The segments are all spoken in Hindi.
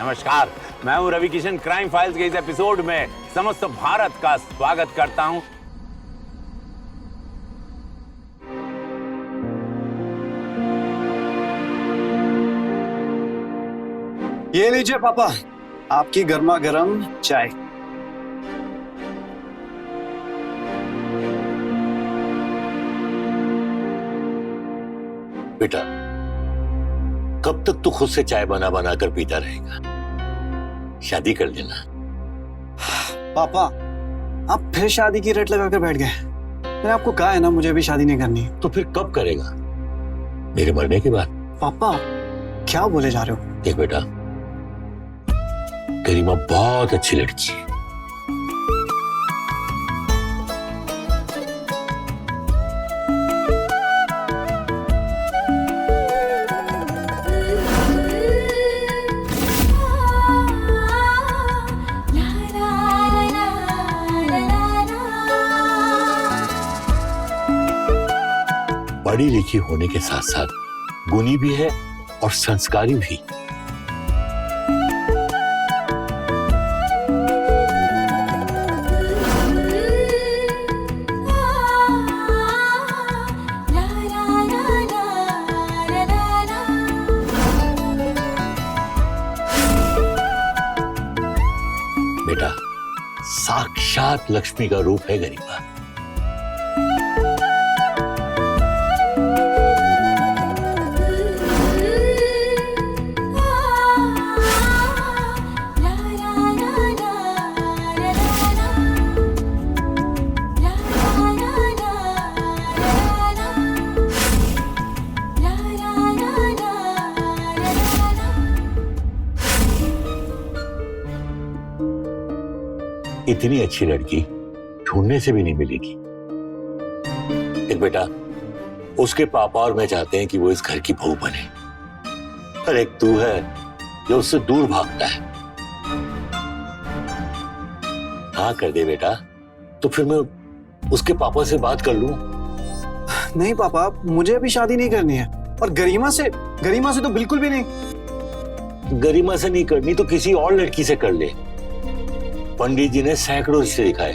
नमस्कार, मैं हूं रवि किशन। क्राइम फाइल्स के इस एपिसोड में समस्त भारत का स्वागत करता हूं। ये लीजिए पापा, आपकी गर्मा गर्म चाय। बेटा, कब तक तू खुद से चाय बना बना कर पीता रहेगा? शादी कर लेना। पापा, आप फिर शादी की रट लगाकर बैठ गए। मैंने आपको कहा है ना, मुझे अभी शादी नहीं करनी। तो फिर कब करेगा? मेरे मरने के बाद? पापा, क्या बोले जा रहे हो? देख बेटा, गरिमा बहुत अच्छी लड़की है। पढ़ी लिखी होने के साथ साथ गुणी भी है और संस्कारी भी। बेटा, साक्षात लक्ष्मी का रूप है गरिमा। इतनी अच्छी लड़की ढूंढने से भी नहीं मिलेगी। देख बेटा, उसके पापा और मैं चाहते हैं कि वो इस घर की बहू बने, पर एक तू है जो उससे दूर भागता है। हाँ कर दे बेटा, तो फिर मैं उसके पापा से बात कर लूं। नहीं पापा, मुझे अभी शादी नहीं करनी है। और गरिमा से तो बिल्कुल भी नहीं। गरिमा से नहीं करनी तो किसी और लड़की से कर ले। पंडित जी ने सैकड़ों रिश्ते दिखाए,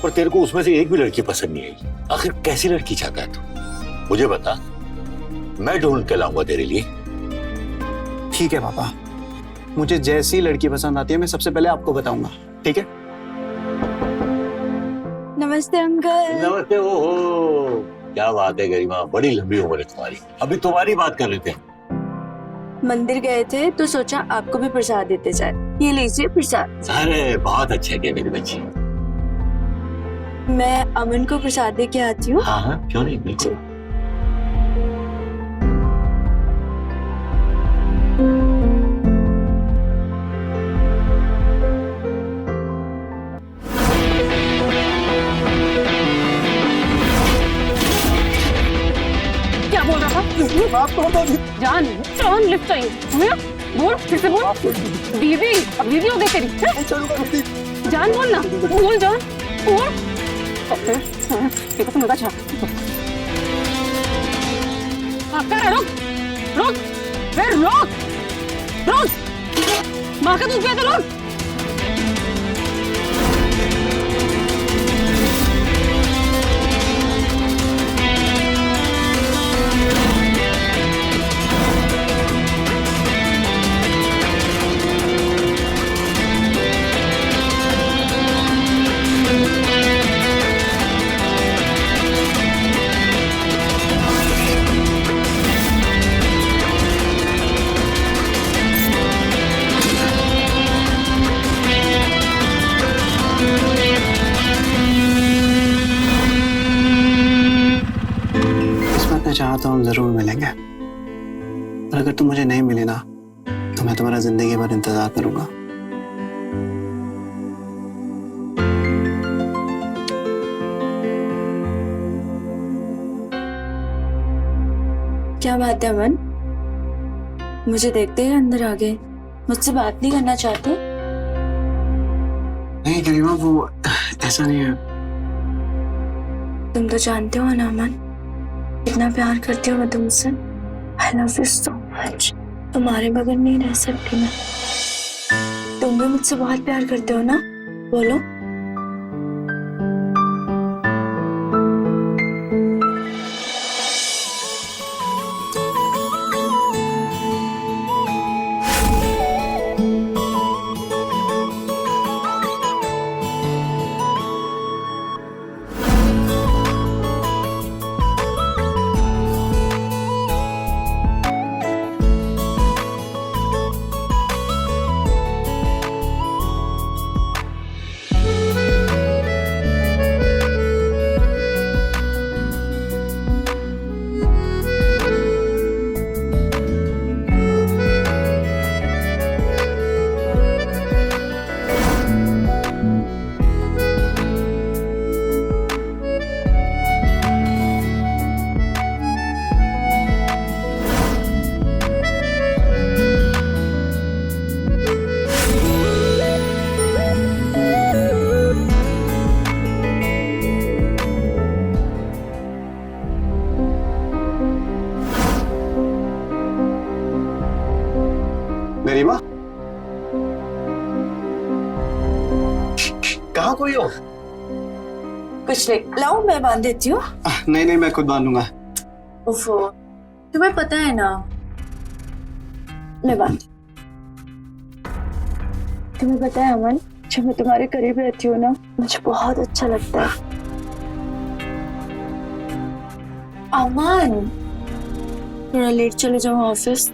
पर तेरे को उसमें से एक भी लड़की पसंद नहीं आई। आखिर कैसी लड़की चाहता है तू? मुझे बता, मैं ढूंढ के लाऊंगा तेरे लिए। ठीक है पापा, मुझे जैसी लड़की पसंद आती है मैं सबसे पहले आपको बताऊंगा, ठीक है? नमस्ते अंकल। नमस्ते। ओहो, क्या बात है गरिमा, बड़ी लंबी उम्र है तुम्हारी। अभी तुम्हारी बात कर लेते हैं। मंदिर गए थे तो सोचा आपको भी प्रसाद देते जाए। ये लीजिए प्रसाद। अरे बहुत अच्छा किया मेरी बच्ची। मैं अमन को प्रसाद दे के आती हूँ। हाँ हाँ, क्यों नहीं, बिल्कुल। क्या बोल रहा था? जान जान लिफ्ट चाहिए भैया। बोल, फिर से बोल। दीदी वीडियो देख रही। जान बोल ना, बोल जान बोल। देखो तुम लगा रुक रुक रुक रुक, माँ का दूध पिया था। रुक, चाहा तो हम जरूर मिलेंगे, और अगर तुम मुझे नहीं मिले ना तो मैं तुम्हारा जिंदगी भर इंतजार करूंगा। क्या बात है अमन, मुझे देखते ही अंदर आ गए। मुझसे बात नहीं करना चाहते? नहीं गरिमा, वो ऐसा नहीं है। तुम तो जानते हो ना अमन, कितना प्यार करती हूँ मैं तुमसे। आई लव यू सो मच। तुम्हारे बगैर नहीं रह सकती मैं। तुम भी मुझसे बहुत प्यार करते हो ना? बोलो। गरिमा, कहाँ कोई हो? कुछ नहीं, लाओ मैं बांध देती हूँ। नहीं नहीं, मैं खुद बांधूंगा। ओफो, तुम्हें पता है ना, मैं बांध। तुम्हें पता है अमन, जब मैं तुम्हारे करीब रहती हूँ ना, मुझे बहुत अच्छा लगता है। अमन, थोड़ा लेट चले जाओ ऑफिस,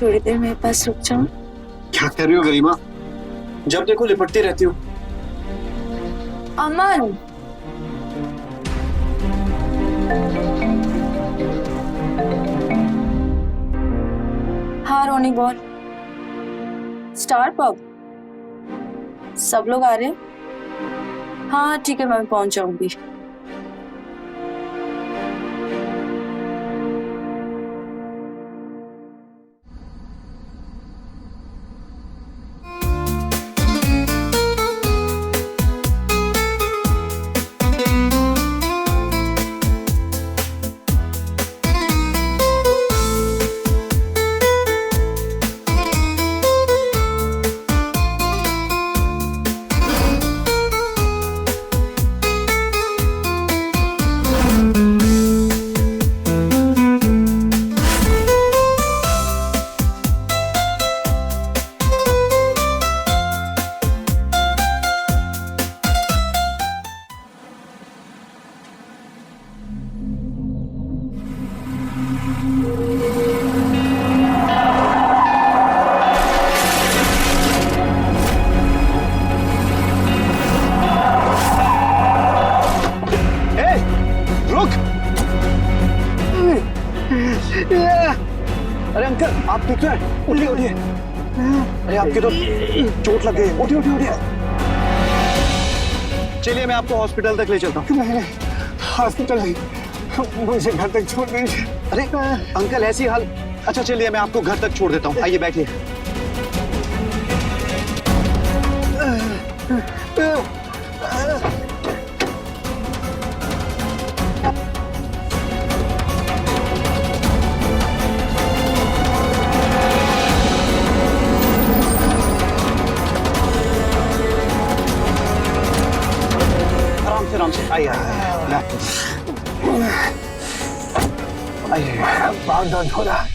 थोड़ी देर मेरे पास रुक जाओ। क्या कर रही हो गरिमा? जब देखो लिपटती रहती हो। अमन, हाँ रोनी बोल। स्टार पब, सब लोग आ रहे हैं? हाँ ठीक है, मैं पहुंच जाऊंगी। अरे अंकल, आप ठीक हैं? उठिए उठिए। अरे आपकी तो चोट लग गई। उठिए उठिए उठिए। चलिए मैं आपको हॉस्पिटल तक ले चलता हूँ। नहीं हॉस्पिटल नहीं, मुझे घर तक छोड़ दीजिए। अरे अंकल ऐसी हाल। अच्छा चलिए मैं आपको घर तक छोड़ देता हूँ, आइए बैठिए। आराम से आइए आइए। बहुत दर्द हो रहा है।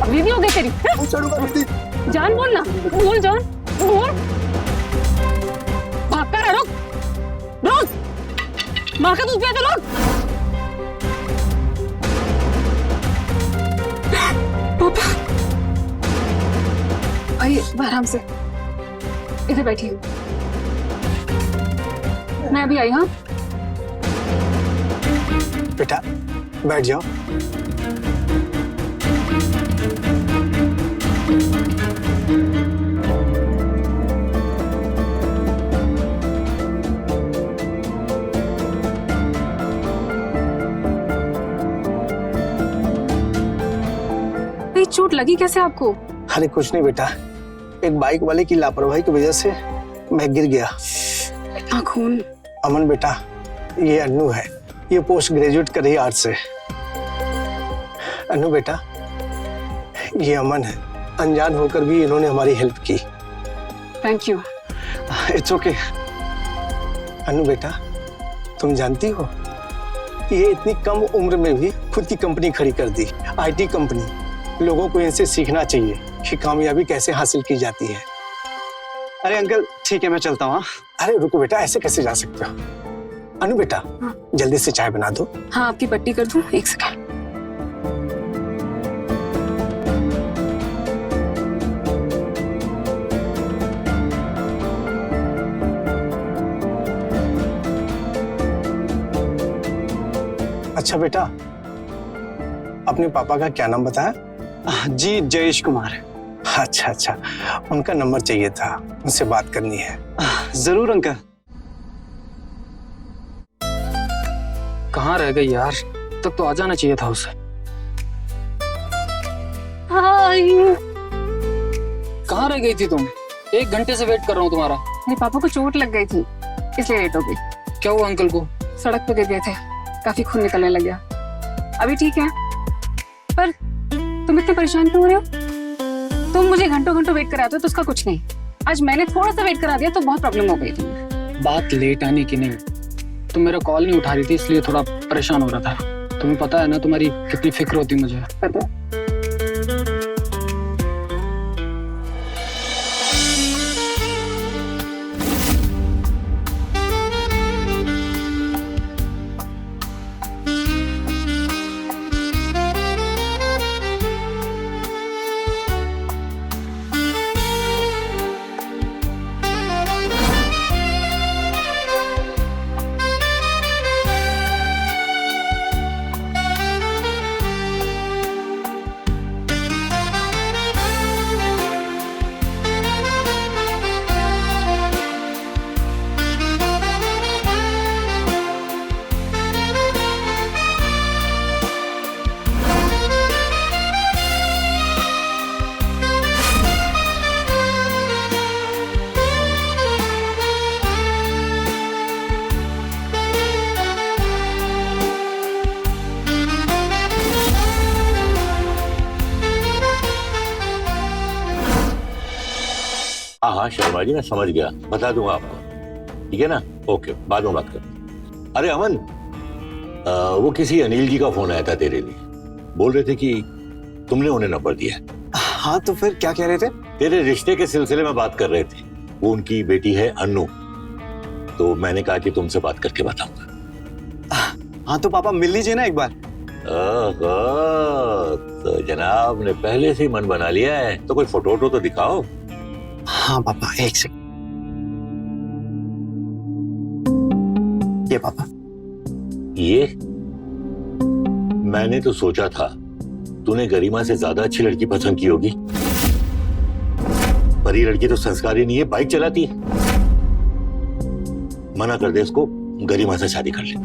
वीडियो हो गई तेरी। जान बोल ना, बोल जान बोल। भाग कर रुक रुक, माँ का दूध पिया तो रुक। पापा आइए आराम से, इधर बैठिए। मैं अभी आई। हाँ बेटा बैठ जाओ। चोट लगी कैसे आपको? अरे कुछ नहीं बेटा, एक बाइक वाले की लापरवाही की वजह से मैं गिर गया। इतना खून। अमन बेटा, ये अन्नू है, ये पोस्ट ग्रेजुएट कर रही है आर्ट्स से। अन्नू बेटा, ये अमन है, अनजान होकर भी इन्होंने हमारी हेल्प की। Thank you. It's okay. Annu बेटा, तुम जानती हो ये इतनी कम उम्र में भी खुद की कंपनी खड़ी कर दी, आईटी कंपनी। लोगों को इनसे सीखना चाहिए कि कामयाबी कैसे हासिल की जाती है। अरे अंकल ठीक है, मैं चलता हूँ। अरे रुको बेटा, ऐसे कैसे जा सकते हो? अनु बेटा, जल्दी से चाय बना दो। हाँ, आपकी पट्टी कर दूं? एक सेकंड। अच्छा बेटा, अपने पापा का क्या नाम बताया? जी जयेश कुमार। अच्छा अच्छा, उनका नंबर चाहिए था, उनसे बात करनी है। जरूर अंकल। कहाँ रह गई यार, तब तो आ जाना चाहिए था उसे। कहाँ रह गई थी तुम? 1 घंटे से वेट कर रहा हूँ तुम्हारा। मेरे पापा को चोट लग गई थी, इसलिए लेट हो गई। क्या हुआ अंकल को? सड़क पे गिर गए थे, काफी खून निकलने लग गया। अभी ठीक है, पर तुम इतने परेशान क्यों हो रहे हो? तुम मुझे घंटों घंटों वेट कराते हो तो उसका कुछ नहीं। आज मैंने थोड़ा सा वेट करा दिया तो बहुत प्रॉब्लम हो गई थी। बात लेट आने की नहीं, तुम मेरा कॉल नहीं उठा रही थी, इसलिए थोड़ा परेशान हो रहा था। तुम्हें पता है ना तुम्हारी कितनी फिक्र होती मुझे। पता। हाँ हाँ शर्मा जी, मैं समझ गया, बता दूंगा आपको, ठीक है ना? ओके, बाद में बात करते। अरे अमन, वो किसी अनिल जी का फोन आया था तेरे लिए, बोल रहे थे कि तुमने उन्हें नंबर दिया। हाँ तो फिर क्या कह रहे थे? तेरे रिश्ते के सिलसिले में बात कर रहे थे। वो उनकी बेटी है अन्नू, तो मैंने कहा कि तुमसे बात करके बताऊंगा। हाँ तो पापा मिल लीजिए ना एक बार। तो जनाब ने पहले से ही मन बना लिया है, तो कोई फोटो वोटो तो दिखाओ। हाँ पापा, एक सेकंड। ये पापा। ये मैंने तो सोचा था तूने गरिमा से ज्यादा अच्छी लड़की पसंद की होगी, पर ये लड़की तो संस्कारी नहीं है, बाइक चलाती है। मना कर दे इसको, गरिमा से शादी कर ले।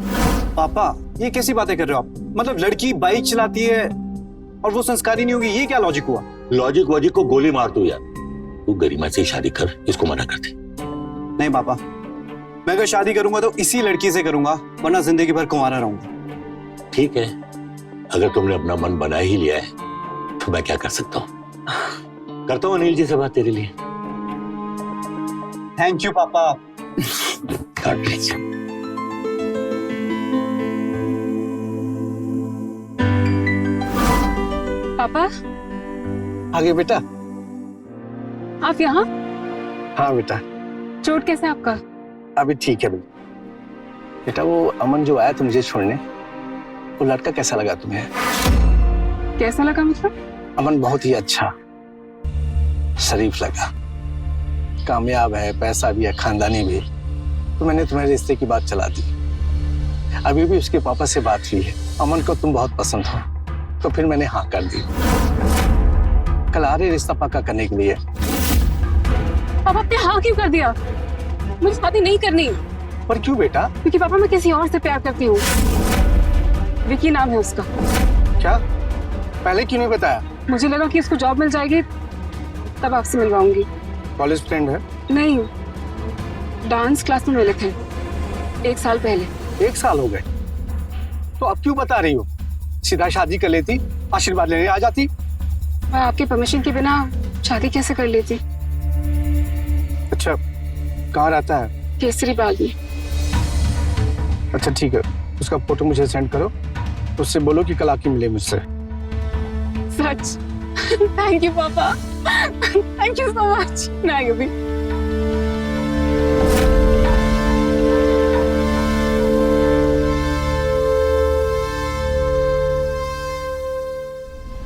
पापा ये कैसी बातें कर रहे हो आप? मतलब लड़की बाइक चलाती है और वो संस्कारी नहीं होगी, ये क्या लॉजिक हुआ? लॉजिक वॉजिक को गोली मार तू यार। तू गरिमा से शादी कर, इसको मना कर दे। नहीं पापा, मैं अगर शादी करूंगा तो इसी लड़की से करूंगा, वरना जिंदगी भर कुंवारा रहूंगा। ठीक है, अगर तुमने अपना मन बना ही लिया है तो मैं क्या कर सकता हूँ। करता हूँ अनिल जी से बात तेरे लिए। थैंक यू पापा। God bless you. पापा, आगे बेटा। आप यहाँ? हाँ बेटा, चोट कैसा है आपका? अभी ठीक है बेटा। वो अमन जो आया था मुझे छोड़ने, वो लड़का कैसा लगा तुम्हें? कैसा लगा मतलब? अमन बहुत ही अच्छा, शरीफ लगा, कामयाब है, पैसा भी है, खानदानी भी। तो मैंने तुम्हारे रिश्ते की बात चला दी। अभी भी उसके पापा से बात हुई है, अमन को तुम बहुत पसंद हो, तो फिर मैंने हाँ कर दी। कल आ रहे रिश्ता पक्का करने के लिए। पापा आपने हाँ क्यों कर दिया? मुझे शादी नहीं करनी। पर क्यों बेटा? क्योंकि पापा मैं किसी और से प्यार करती हूँ। विकी नाम है उसका। क्या? पहले क्यों नहीं बताया? मुझे लगा कि इसको जॉब मिल जाएगी तब आपसे मिलवाऊंगी। कॉलेज फ्रेंड है? नहीं, डांस क्लास में मिले थे 1 साल पहले। 1 साल हो गए तो अब क्यों बता रही हो? सीधा शादी कर लेती, आशीर्वाद लेने आ जाती। मैं आपके परमिशन के बिना शादी कैसे कर लेती? अच्छा, कहाँ रहता है? केसरी बाग में। अच्छा ठीक है, उसका फोटो मुझे सेंड करो, उससे बोलो कि कल आके मिले मुझसे। सच? थैंक यू पापा, थैंक यू सो मच। नहीं अभी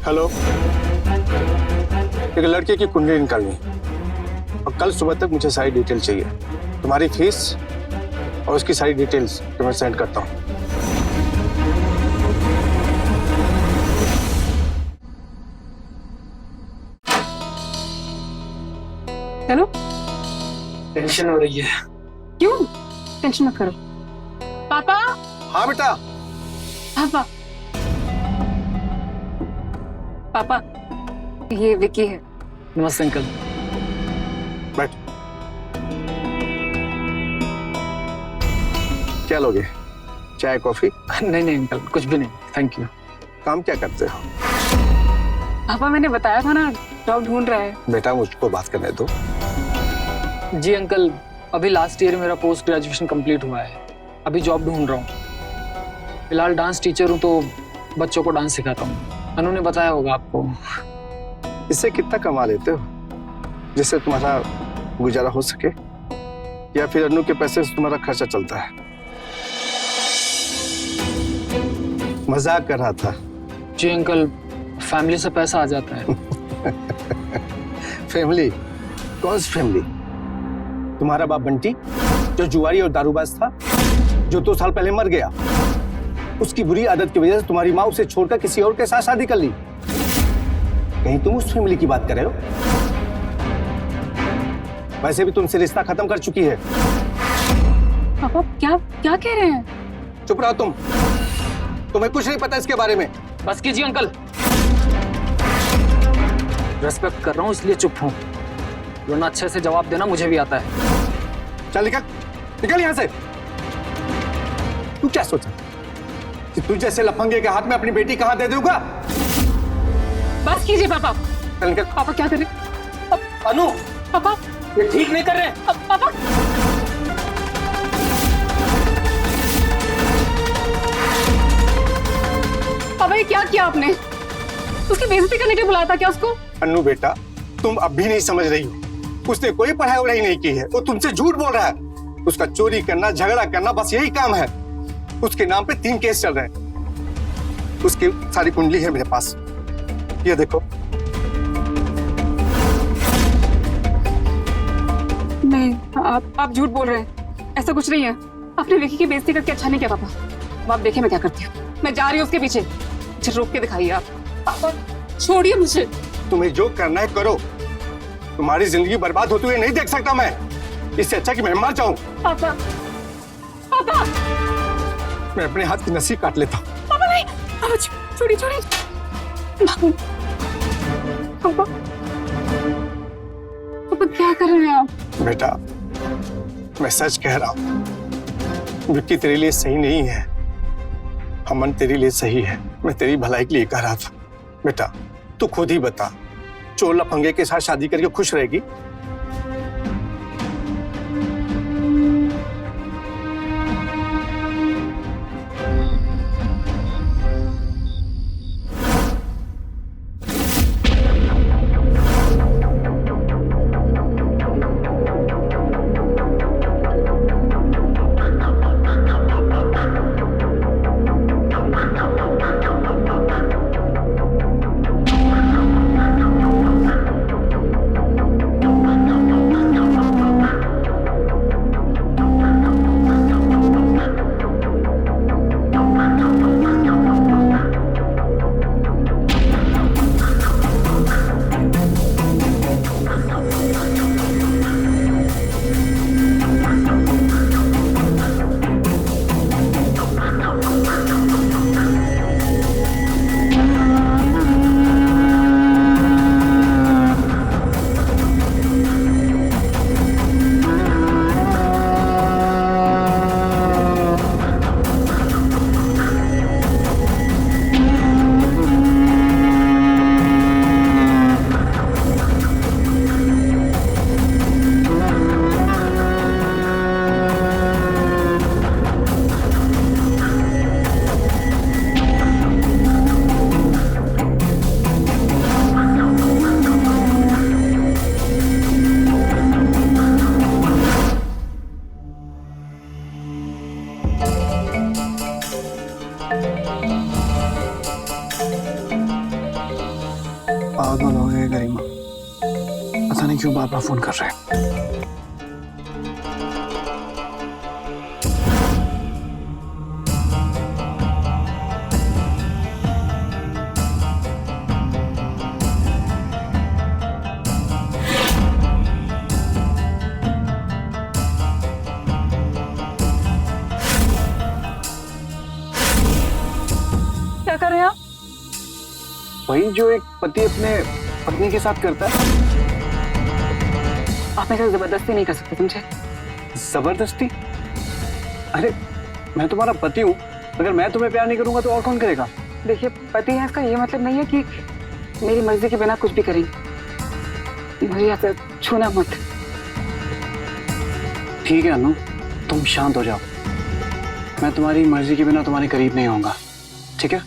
हेलो, एक लड़के की कुंडली निकालनी और कल सुबह तक मुझे सारी डिटेल चाहिए। तुम्हारी फीस और उसकी सारी डिटेल्स तुम्हें सेंड करता हूँ। हेलो। टेंशन हो रही है। क्यों? टेंशन मत करो। पापा। हाँ बेटा। पापा, पापा, ये विकी है। नमस्ते अंकल। बैठ। क्या लोगे? चाय कॉफी? नहीं नहीं अंकल, कुछ भी नहीं, थैंक यू। काम क्या करते हो? पापा मैंने बताया था ना, जॉब ढूंढ रहा है। बेटा मुझको बात करने दो। जी अंकल, अभी लास्ट ईयर मेरा पोस्ट ग्रेजुएशन कंप्लीट हुआ है, अभी जॉब ढूंढ रहा हूँ। फिलहाल डांस टीचर हूँ तो बच्चों को डांस सिखाता हूँ। अनु ने बताया होगा आपको। इससे कितना कमा लेते हो जिससे तुम्हारा गुजारा हो सके, या फिर अनु के पैसे से तुम्हारा खर्चा चलता है? मजाक कर रहा था। जी अंकल, फैमिली से पैसा आ जाता है। फैमिली? कौन सी फैमिली? तुम्हारा बाप बंटी जो जुआरी और दारूबाज था, जो 2 साल पहले मर गया, उसकी बुरी आदत की वजह से तुम्हारी माँ उसे छोड़कर किसी और के साथ शादी कर ली। कहीं तुम उस फैमिली की बात कर रहे हो? वैसे भी तुमसे रिश्ता खत्म कर चुकी है। पापा क्या क्या कह रहे हैं? चुप रहो तुम, तुम्हें कुछ नहीं पता इसके बारे में। बस कीजिए अंकल, रेस्पेक्ट कर रहा हूँ इसलिए चुप हूँ, वरना अच्छे से जवाब देना मुझे भी आता है। चल निकल, निकल यहाँ से। तू क्या सोचा कि तू जैसे लफंगे के हाथ में अपनी बेटी कहाँ दे दूंगा? बस कीजिए पापा। चल निकल। पापा क्या कर रहे? अनु, पापा ये ठीक नहीं कर रहे। पापा पापा ये क्या किया आपने? उसकी बेइज्जती करने के लिए बुलाया था क्या उसको? अन्नू बेटा, तुम अब भी नहीं समझ रही हो। उसने कोई पढ़ाई वढ़ाई नहीं की है, वो तुमसे झूठ बोल रहा है। उसका चोरी करना, झगड़ा करना, बस यही काम है। उसके नाम पे 3 केस चल रहे हैं। उसकी सारी कुंडली है मेरे पास, ये देखो। नहीं, आप झूठ बोल रहे हैं, ऐसा कुछ नहीं है। आपने विकी की बेइज्जती करके अच्छा नहीं किया पापा। अब आप देखिए मैं क्या करती हूँ, मैं जा रही हूँ उसके पीछे। मुझे रोक के दिखाइए आप। पापा छोड़िए मुझे। तुम्हें जो करना है करो, तुम्हारी जिंदगी बर्बाद होते हुए नहीं देख सकता मैं। इससे अच्छा कि मैं मर जाऊं। पापा, पापा, मैं अपने हाथ की नसी काट लेता हूं। पापा नहीं, पापा छोड़िए छोड़िए। पापा, पापा क्या कर रहे हैं आप? बेटा, मैं सच कह रहा हूं, विक्की तेरे लिए सही नहीं है, अमन तेरे लिए सही है। मैं तेरी भलाई के लिए कह रहा था। बेटा तू खुद ही बता, चोर लफंगे के साथ शादी करके खुश रहेगी? पागल हो गए गरिमा, पता नहीं क्यों बार बार फोन कर रहे हैं। क्या कर रहे हैं आप? वही जो एक पति अपने पत्नी के साथ करता है। आप मेरे साथ जबरदस्ती नहीं कर सकते, समझे? जबरदस्ती? अरे मैं तुम्हारा पति हूँ, अगर मैं तुम्हें प्यार नहीं करूंगा तो और कौन करेगा? देखिए, पति है इसका ये मतलब नहीं है कि मेरी मर्जी के बिना कुछ भी करेंगे। मुझे यहाँ से छूना मत। ठीक है अनु, तुम शांत हो जाओ। मैं तुम्हारी मर्जी के बिना तुम्हारे करीब नहीं आऊंगा, ठीक है?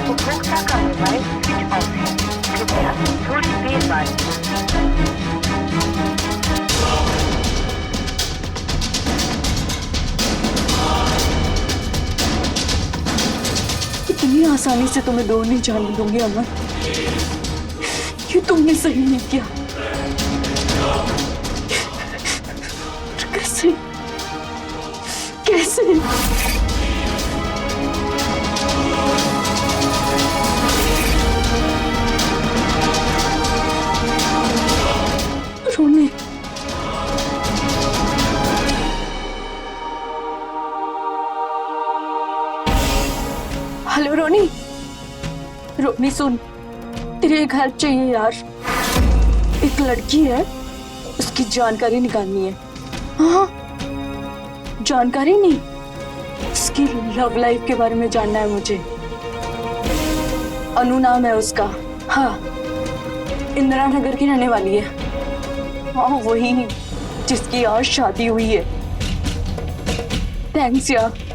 उपभोक्ता का मोबाइल स्विच ऑफ है। कृपया थोड़ी देर बाद इतनी आसानी से तुम्हें दूर नहीं जाने दूंगी अमन। ये तुमने सही नहीं किया। कैसे कैसे रोने, हेलो रोनी। रोनी सुन, तेरी एक हेल्प चाहिए यार। एक लड़की है, उसकी जानकारी निकालनी है। हाँ, जानकारी नहीं, उसकी लव लाइफ के बारे में जानना है मुझे। अनु नाम है उसका। हाँ, इंदिरा नगर की रहने वाली है। हाँ, वही जिसकी आज शादी हुई है। थैंक्स यार।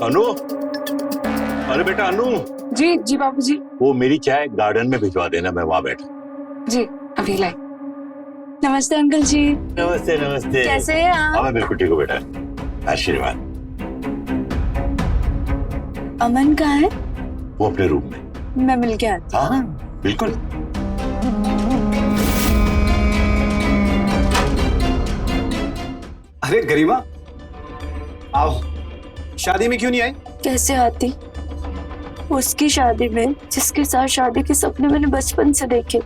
अनु, अरे बेटा अनु, जी जी बाबूजी। वो मेरी चाय गार्डन में भिजवा देना, मैं वहां बैठा। जी अभी लाए। नमस्ते अंकल जी। नमस्ते नमस्ते। कैसे हैं आप? हाँ मैं बिल्कुल ठीक हूँ बेटा, आशीर्वाद। अमन कहाँ है? वो अपने रूम में। मैं मिल के आती हूँ। हाँ बिल्कुल। अरे गरिमा, आओ। शादी में क्यों नहीं आई? कैसे आती? उसकी शादी में जिसके साथ शादी के सपने मैंने बचपन से देखे।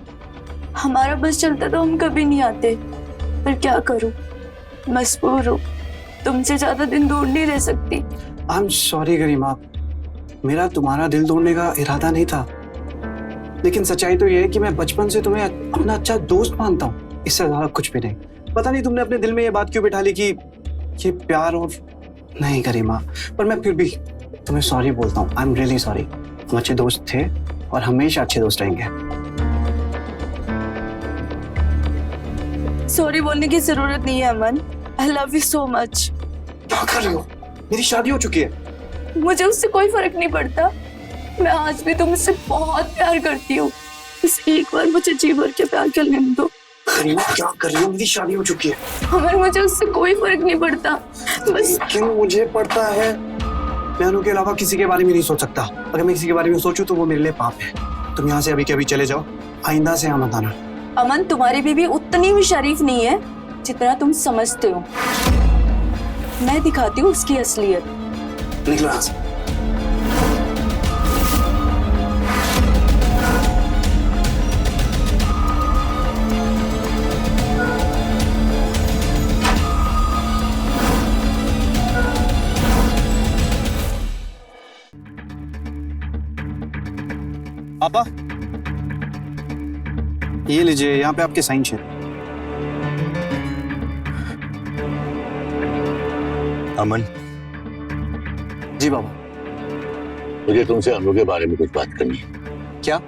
हमारा बस चलता तो हम कभी नहीं आते, पर क्या करूं, मजबूर हूं। तुमसे ज्यादा दिन दूर नहीं रह सकती। आई एम सॉरी गरिमा, मेरा तुम्हारा दिल तोड़ने का इरादा नहीं था, लेकिन सच्चाई तो ये है कि मैं बचपन से तुम्हें अपना अच्छा दोस्त मानता हूँ, इससे ज्यादा कुछ भी नहीं। पता नहीं तुमने अपने दिल में ये बात क्यों बिठा ली कि ये प्यार और नहीं गरिमा, पर मैं फिर भी तुम्हें सॉरी बोलता हूँ। I am really sorry. हम अच्छे दोस्त थे और हमेशा अच्छे दोस्त रहेंगे। सॉरी बोलने की जरूरत नहीं है Aman. I love you so much. क्या कर रही हो? मेरी शादी हो चुकी है। मुझे उससे कोई फर्क नहीं पड़ता। मैं आज भी तुमसे बहुत प्यार करती हूँ। बस एक बार मुझे जी भर के प्यार कर लेने दो। गरिमा क्या कर रही हो? मेरी शादी हो चुकी है। अमन मुझे उससे कोई फर्क नहीं पड़ता। बस क्यों मुझे पड़ता है? मैं अनु के अलावा किसी के बारे में नहीं सोच सकता। अगर मैं किसी के बारे में सोचूं तो वो मेरे लिए पाप है। तुम यहाँ से अभी के अभी चले जाओ, आइंदा से यहाँ मत आना। अमन तुम्हारी बीवी उतनी भी शरीफ नहीं है जितना तुम समझते हो। मैं दिखाती हूँ उसकी असलियत। निकलो यहाँ से। ये लीजिए, यहाँ पे आपके साइन चाहिए। अमन, जी बाबा। मुझे तुमसे अनु के बारे में कुछ बात करनी है। क्या?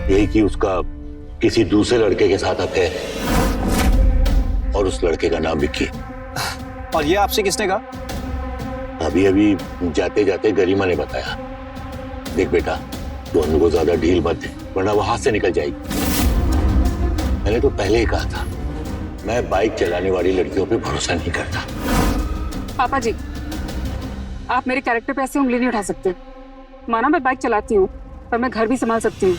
यही कि उसका किसी दूसरे लड़के के साथ अफेयर है और उस लड़के का नाम विक्की। और ये आपसे किसने कहा? अभी अभी जाते जाते गरिमा ने बताया। देख बेटा, तू अनु को ज्यादा ढील मत दे, वरना वो हाथ से निकल जाएगी। मैंने तो पहले ही कहा था, मैं बाइक चलाने वाली लड़कियों पे भरोसा नहीं करता। पापा जी, आप मेरे कैरेक्टर पे ऐसे उंगली नहीं उठा सकते। माना मैं बाइक चलाती हूँ, पर मैं घर भी संभाल सकती हूँ।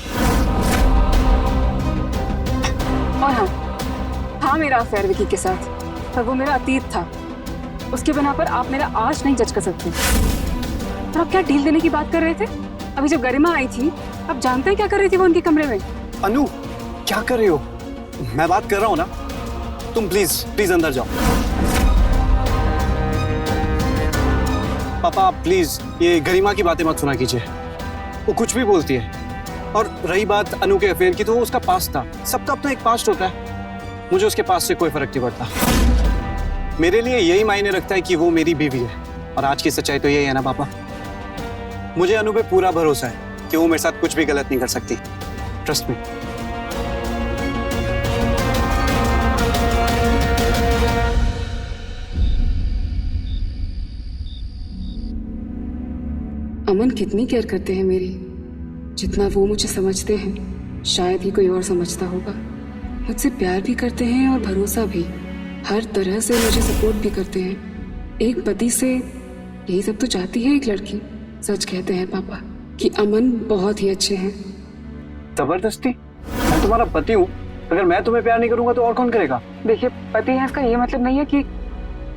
और हाँ, मेरा अफेयर विकी के साथ, पर वो मेरा अतीत था। उसके बिना पर आप मेरा आज नहीं जज कर सकते। और आप क्या डील देने की बात कर रहे थे? अभी जब गरिमा आई थी, आप जानते हैं क्या कर रही थी वो उनके कमरे में? अनु, क्या कर रहे हो? मैं बात कर रहा हूँ ना, तुम प्लीज प्लीज अंदर जाओ। पापा आप प्लीज ये गरिमा की बातें मत सुना कीजिए, वो कुछ भी बोलती है। और रही बात अनु के अफेयर की, तो वो उसका पास्ट था। सबका अपना एक पास्ट होता है। मुझे उसके पास्ट से कोई फर्क नहीं पड़ता। मेरे लिए यही मायने रखता है कि वो मेरी बीवी है। और आज की सच्चाई तो यही है ना पापा, मुझे अनु पे पूरा भरोसा है कि वो मेरे साथ कुछ भी गलत नहीं कर सकती। Trust me. अमन कितनी केयर करते हैं मेरी, जितना वो मुझे समझते हैं शायद ही कोई और समझता होगा। मुझसे प्यार भी करते हैं और भरोसा भी, हर तरह से मुझे सपोर्ट भी करते हैं। एक पति से यही सब तो चाहती है एक लड़की। सच कहते हैं पापा कि अमन बहुत ही अच्छे हैं। जबरदस्ती? मैं तुम्हारा पति हूँ, अगर मैं तुम्हें प्यार नहीं करूंगा तो और कौन करेगा? देखिए, पति है इसका ये मतलब नहीं है कि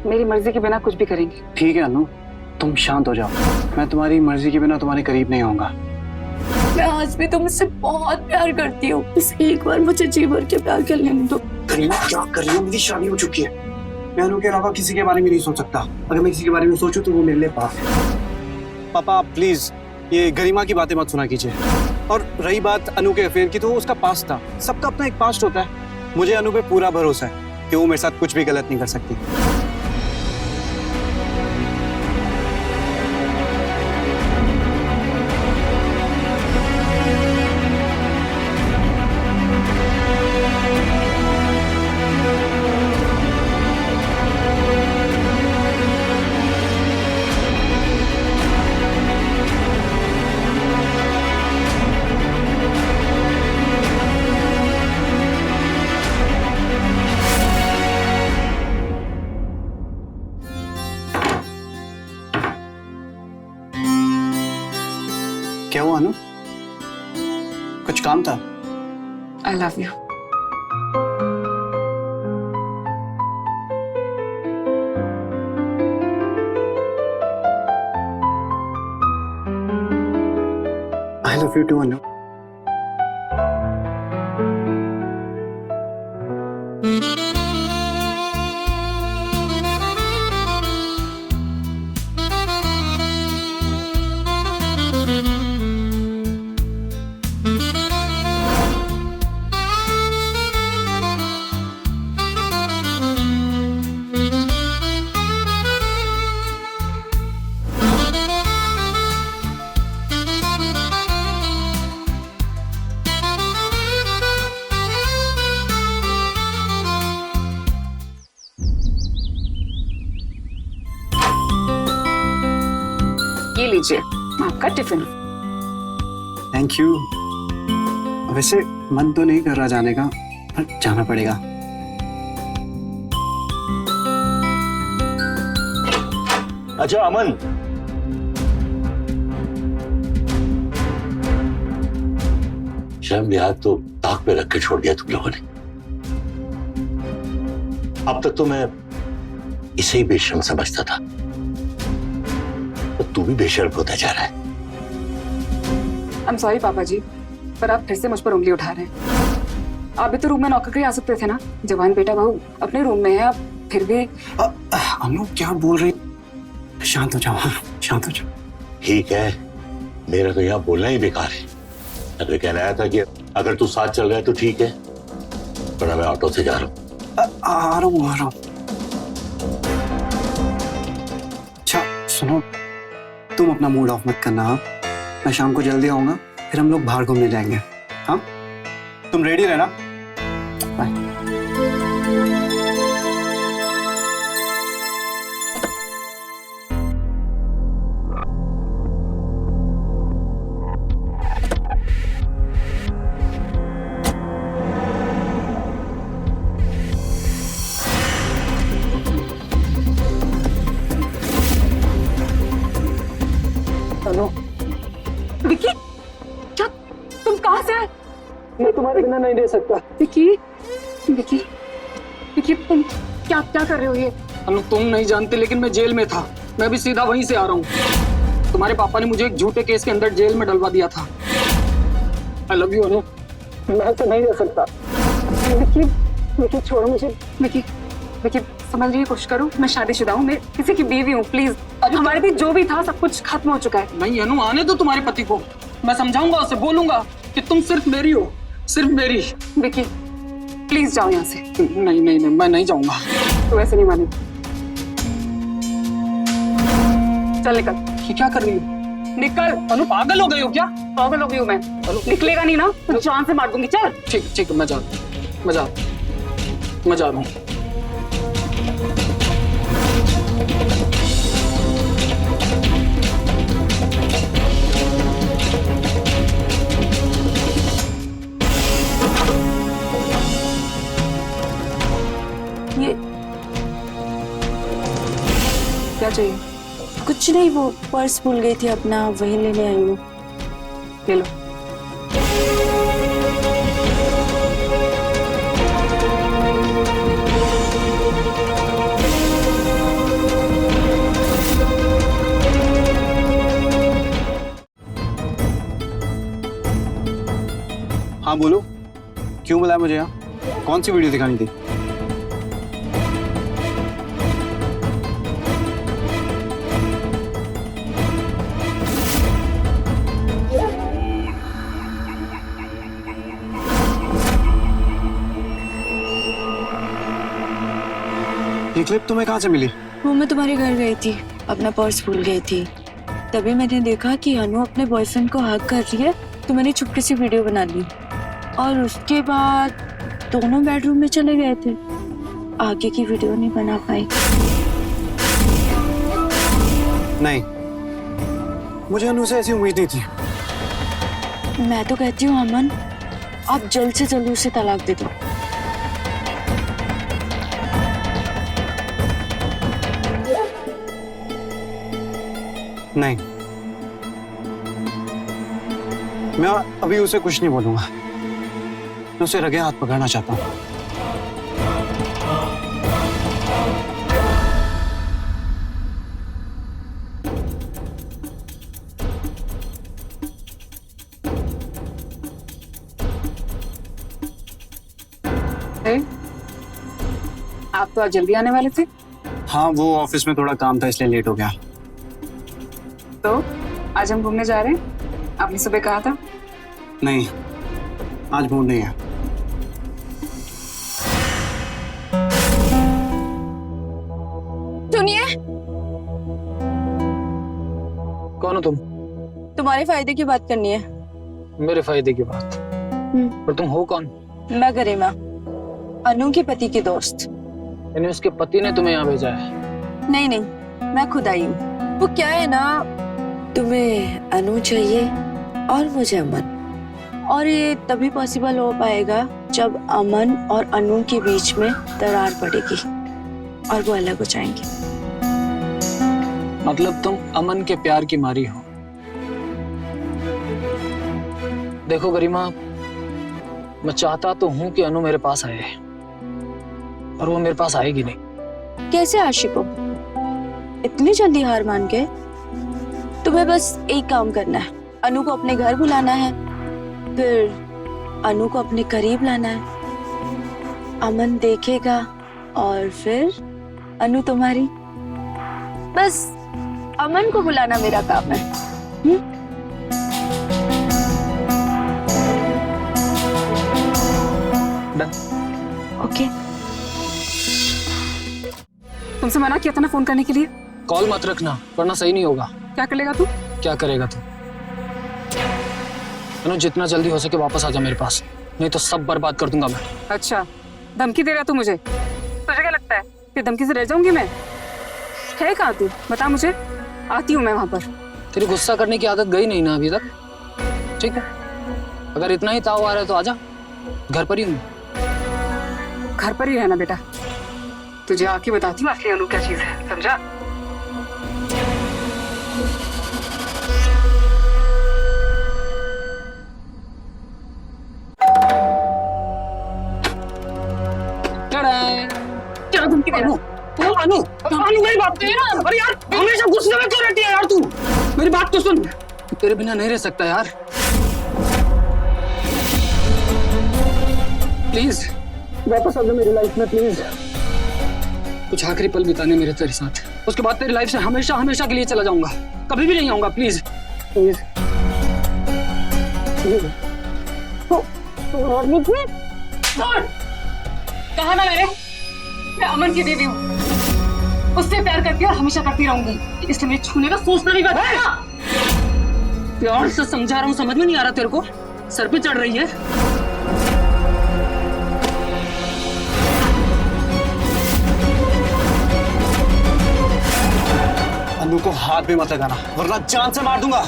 मेरी मर्जी के बिना कुछ भी करेंगे। ठीक है अनु, तुम शांत हो जाओ। मैं तुम्हारी मर्जी के बिना तुम्हारे करीब नहीं आऊंगा। मैं आज भी तुमसे बहुत प्यार करती हूँ, बस एक बार मुझे जी भर के प्यार कर लेने दो। गरिमा क्या कर रही हो? मेरी शादी हो चुकी है। मैं अनु के अलावा किसी के बारे में नहीं सोच सकता। अगर मैं किसी के बारे में सोचूं तो वो मेरे लिए पाप है। पापा आप प्लीज ये गरिमा की बातें मत सुना कीजिए। और रही बात अनु के अफेयर की, तो वो उसका पास्ट था। सबका अपना एक पास्ट होता है। मुझे अनु पे पूरा भरोसा है कि वो मेरे साथ कुछ भी गलत नहीं कर सकती। क्या हुआ अनु? कुछ काम था? I love you. I love you too Anu. ये लीजिए आपका टिफिन। Thank you. वैसे मन तो नहीं कर रहा जाने का, पर जाना पड़ेगा। अच्छा अमन, शर्म लिहाज तो ताक पे रख के छोड़ दिया तुम लोगों ने। अब तक तो मैं इसे ही बेशर्म समझता था, तो तू भी बेशर्म होता जा रहा है। आई एम सॉरी पापा जी, पर आप फिर से मुझ पर उंगली उठा रहे हैं। आप भी तो रूम में नौकर के लिए आ सकते थे ना। जवान बेटा बहू अपने रूम में है, आप फिर भी। अनु क्या बोल रही? शांत हो जाओ, शांत हो जाओ। ठीक है, मेरा तो यहाँ बोलना ही बेकार है। मैं तो कहना आया था कि अगर तू साथ चल रहा है तो ठीक है, वरना मैं ऑटो से जा रहा हूँ। आ रहा हूँ। अच्छा सुनो, तुम अपना मूड ऑफ मत करना। हाँ, मैं शाम को जल्दी आऊंगा, फिर हम लोग बाहर घूमने जाएंगे। हाँ, तुम रेडी रहना। बाय। हेलो विकी, क्या तुम कहाँ से आए? मैं तुम्हारे बिना नहीं रह सकता। विकी, विकी, विकी, तुम क्या क्या कर रहे हो ये? अनु तुम नहीं जानते, लेकिन मैं जेल में था। मैं भी सीधा वहीं से आ रहा हूँ। तुम्हारे पापा ने मुझे एक झूठे केस के अंदर जेल में डलवा दिया था। आई लव यू अनु, मैं ऐसे नहीं रह सकता। विकी, विकी छोड़ो मुझे। विकी, विकी समझने की कोशिश करो, मैं शादीशुदा हूँ, मैं किसी की बीवी हूँ। प्लीज, हमारे बीच जो भी था सब कुछ खत्म हो चुका है। नहीं अनु, आने दो तुम्हारे पति को। मैं समझाऊंगा उसे, बोलूंगा कि तुम सिर्फ मेरी हो, सिर्फ मेरी। विकी प्लीज जाओ यहाँ से। नहीं नहीं नहीं, मैं नहीं जाऊंगा। तू ऐसे नहीं मानेगी। चल निकल। ये क्या कर रही हो? निकल। अनु पागल हो गई हो क्या? पागल हो गई हूँ मैं। निकलेगा नहीं ना तो जान से मार दूंगी। चल। ठीक ठीक, मैं जा रहा हूँ। ये क्या चाहिए? कुछ नहीं, वो पर्स भूल गई थी अपना, वही लेने आई हूँ। ले लो। हाँ बोलो, क्यों बुलाया मुझे यहाँ? कौन सी वीडियो दिखानी थी? ये क्लिप तुम्हें कहाँ से मिली? वो मैं तुम्हारे घर गई थी, अपना पर्स भूल गई थी। तभी मैंने देखा कि अनु अपने बॉयफ्रेंड को हग कर रही है, तो मैंने चुपके से वीडियो बना ली। और उसके बाद दोनों बेडरूम में चले गए थे। आगे की वीडियो नहीं बना पाई। नहीं, मुझे अनु से ऐसी उम्मीद नहीं थी। मैं तो कहती हूँ अमन, आप जल्द से जल्द उसे तलाक दे दो। नहीं, मैं अभी उसे कुछ नहीं बोलूंगा। मैं उसे रगे हाथ पकड़ना चाहता हूँ। आप तो आज जल्दी आने वाले थे। हाँ, वो ऑफिस में थोड़ा काम था इसलिए लेट हो गया। तो आज हम घूमने जा रहे हैं, आपने सुबह कहा था। नहीं, आज मूड नहीं है। सुनिए, कौन हो तुम? तुम्हारे फायदे की बात करनी है। मेरे फायदे की बात? पर तुम हो कौन? मैं गरिमा, अनु के पति की दोस्त। यानी उसके पति ने तुम्हें यहाँ भेजा है? नहीं नहीं, मैं खुद आई हूँ। वो क्या है ना, तुम्हें अनु चाहिए और मुझे अमन, और ये तभी पॉसिबल हो पाएगा जब अमन और अनु के बीच में दरार पड़ेगी और वो अलग हो जाएंगे। मतलब तुम अमन के प्यार की मारी हो? देखो गरिमा, मैं चाहता तो हूं कि अनु मेरे पास आए, और वो मेरे पास आएगी नहीं। कैसे आशिक हो? इतनी जल्दी हार मान के? तुम्हें बस एक काम करना है, अनु को अपने घर बुलाना है, फिर अनु को अपने करीब लाना है। अमन देखेगा और फिर अनु तुम्हारी। बस अमन को बुलाना मेरा काम है। ओके? तुमसे मना किया था ना फोन करने के लिए। कॉल मत रखना वरना सही नहीं होगा। क्या कर लेगा तू? क्या करेगा तू? अनु जितना जल्दी हो सके वापस आ जा मेरे पास, नहीं तो सब बर्बाद कर दूंगा मैं। अच्छा, धमकी दे रहा तू मुझे? तुझे क्या लगता है कि धमकी से रह जाऊंगी मैं? है कहाँ तू? बता मुझे, आती हूँ मैं वहां पर। तेरी गुस्सा करने की आदत गई नहीं ना अभी तक, ठीक है? अगर इतना ही ताव आ रहा है तो आजा, घर पर ही हूँ। घर पर ही रहना बेटा, तुझे आके बताती हूँ असली अनु क्या चीज है, समझा? क्या धमकी दे रहा हूँ? अनु, अनु मेरी बात तो यार, अरे यार हमेशा गुस्से में क्यों रहती है यार तू? मेरी बात तो सुन, तेरे बिना नहीं रह सकता यार, प्लीज वापस आ जा मेरी लाइफ में प्लीज। कुछ आखिरी पल बिताने मेरे तेरे साथ, उसके बाद तेरी लाइफ से हमेशा हमेशा के लिए चला जाऊंगा, कभी भी नहीं आऊंगा, प्लीज प्लीज। कहा ना मैं अमन की बीवी हूँ, उससे प्यार करती और हमेशा करती रहूंगी, इसलिए मैं छूने का सोचना भी बंद कर। प्यार से समझा रहा हूँ, समझ में नहीं आ रहा तेरे को? सर पे चढ़ रही है। अनु को हाथ भी मत लगाना वरना जान से मार दूंगा।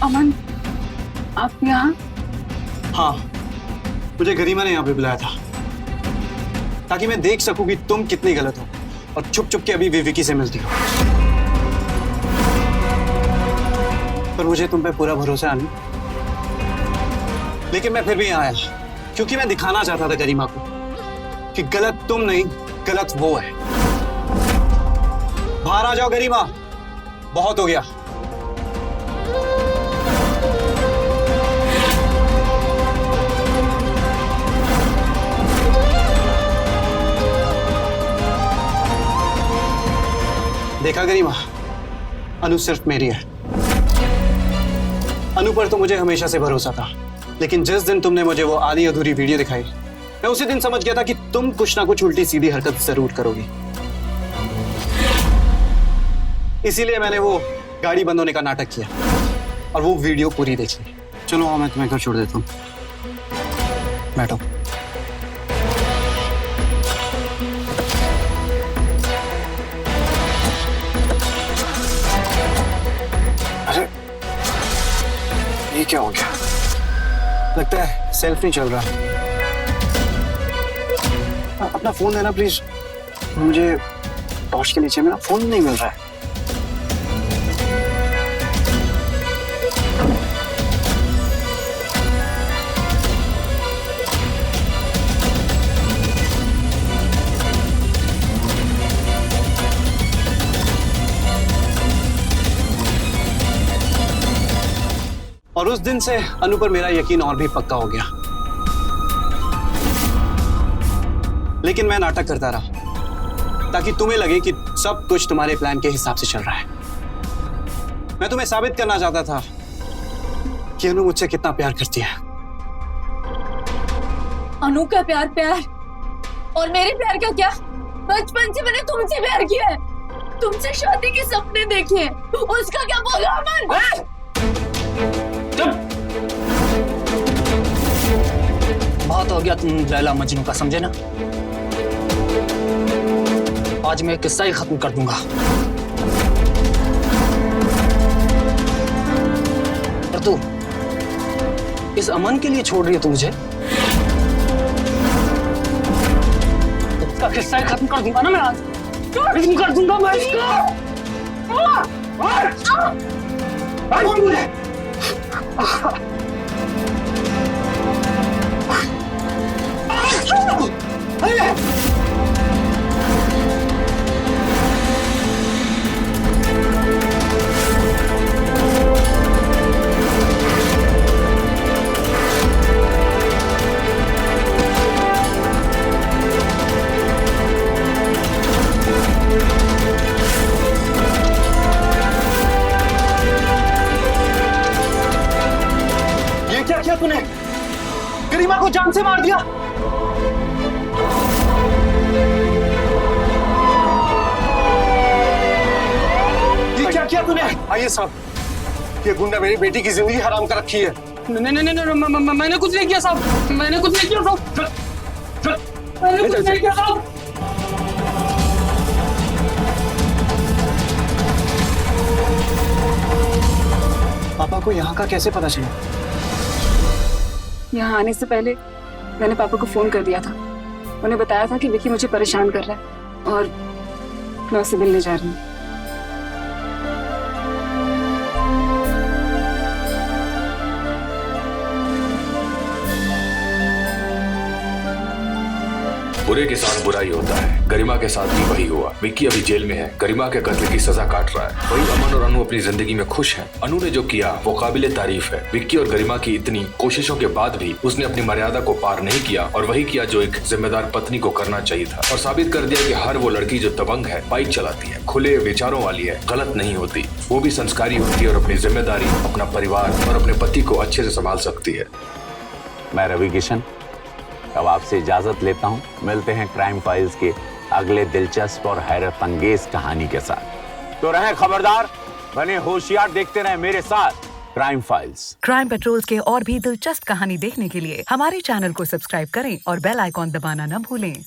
अमन, आप यहाँ? हाँ, मुझे गरिमा ने यहाँ पे बुलाया था ताकि मैं देख सकूं कि तुम कितनी गलत हो और छुप छुप के अभी भी विकी से मिलती हो। पर मुझे तुम पे पूरा भरोसा नहीं, लेकिन मैं फिर भी यहाँ आया क्योंकि मैं दिखाना चाहता था गरिमा को कि गलत तुम नहीं, गलत वो है। बाहर आ जाओ गरिमा, बहुत हो गया। देखा गरिमा, अनु सिर्फ मेरी है। अनु पर तो मुझे हमेशा से भरोसा था, लेकिन जिस दिन तुमने मुझे वो आधी अधूरी वीडियो दिखाई, मैं उसी दिन समझ गया था कि तुम कुछ ना कुछ उल्टी सीधी हरकत जरूर करोगी। इसीलिए मैंने वो गाड़ी बंद होने का नाटक किया और वो वीडियो पूरी देखी। चलो हाँ, मैं तुम्हें घर छोड़ देता हूँ, बैठो। अरे ये क्या हो गया? लगता है सेल्फ नहीं चल रहा। अपना फोन देना प्लीज, मुझे टॉर्च के नीचे मेरा फोन नहीं मिल रहा है। और उस दिन से अनु पर मेरा यकीन और भी पक्का हो गया, लेकिन मैं नाटक करता रहा ताकि तुम्हें लगे कि सब कुछ तुम्हारे प्लान के हिसाब से चल रहा है। मैं तुम्हें साबित करना चाहता था कि अनु मुझसे कितना प्यार करती है। अनु का प्यार प्यार और मेरे प्यार का क्या? बचपन से मैंने तुमसे प्यार किया है, तुमसे शादी के सपने देखे हैं, उसका क्या बोलो अमन? बहुत हो गया तुम लैला मजनू का, समझे ना? आज मैं किस्सा ही खत्म कर दूंगा। और तू इस अमन के लिए छोड़ रही है तू मुझे? इसका किस्सा ही खत्म कर दूंगा ना मैं आज, खत्म कर दूंगा मैं इसका। गरिमा को जान से मार दिया। ये क्या किया तूने? आइए साहब, ये गुंडा मेरी बेटी की जिंदगी हराम कर रखी है। नहीं नहीं नहीं, मैंने कुछ नहीं किया साहब, मैंने कुछ नहीं किया साहब, मैंने कुछ नहीं किया साहब। पापा को यहाँ का कैसे पता चला? यहाँ आने से पहले मैंने पापा को फोन कर दिया था। उन्हें बताया था कि विकी मुझे परेशान कर रहा है और मैं उससे मिलने जा रही हूँ। बुरे के साथ बुरा ही होता है। गरिमा के साथ भी वही हुआ। विक्की अभी जेल में है, गरिमा के कत्ल की सजा काट रहा है। वही अमन और अनु अपनी जिंदगी में खुश हैं। अनु ने जो किया वो काबिले तारीफ है। विक्की और गरिमा की इतनी कोशिशों के बाद भी उसने अपनी मर्यादा को पार नहीं किया और वही किया जो एक जिम्मेदार पत्नी को करना चाहिए था, और साबित कर दिया कि हर वो लड़की जो दबंग है, बाइक चलाती है, खुले विचारों वाली है, गलत नहीं होती। वो भी संस्कारी होती है और अपनी जिम्मेदारी, अपना परिवार और अपने पति को अच्छे से संभाल सकती है। मैं रवि किशन अब आपसे इजाजत लेता हूं। मिलते हैं क्राइम फाइल्स के अगले दिलचस्प और हैरत अंगेज कहानी के साथ। तो रहें खबरदार, बने होशियार, देखते रहें मेरे साथ क्राइम फाइल्स। क्राइम पेट्रोल्स के और भी दिलचस्प कहानी देखने के लिए हमारे चैनल को सब्सक्राइब करें और बेल आइकॉन दबाना न भूलें।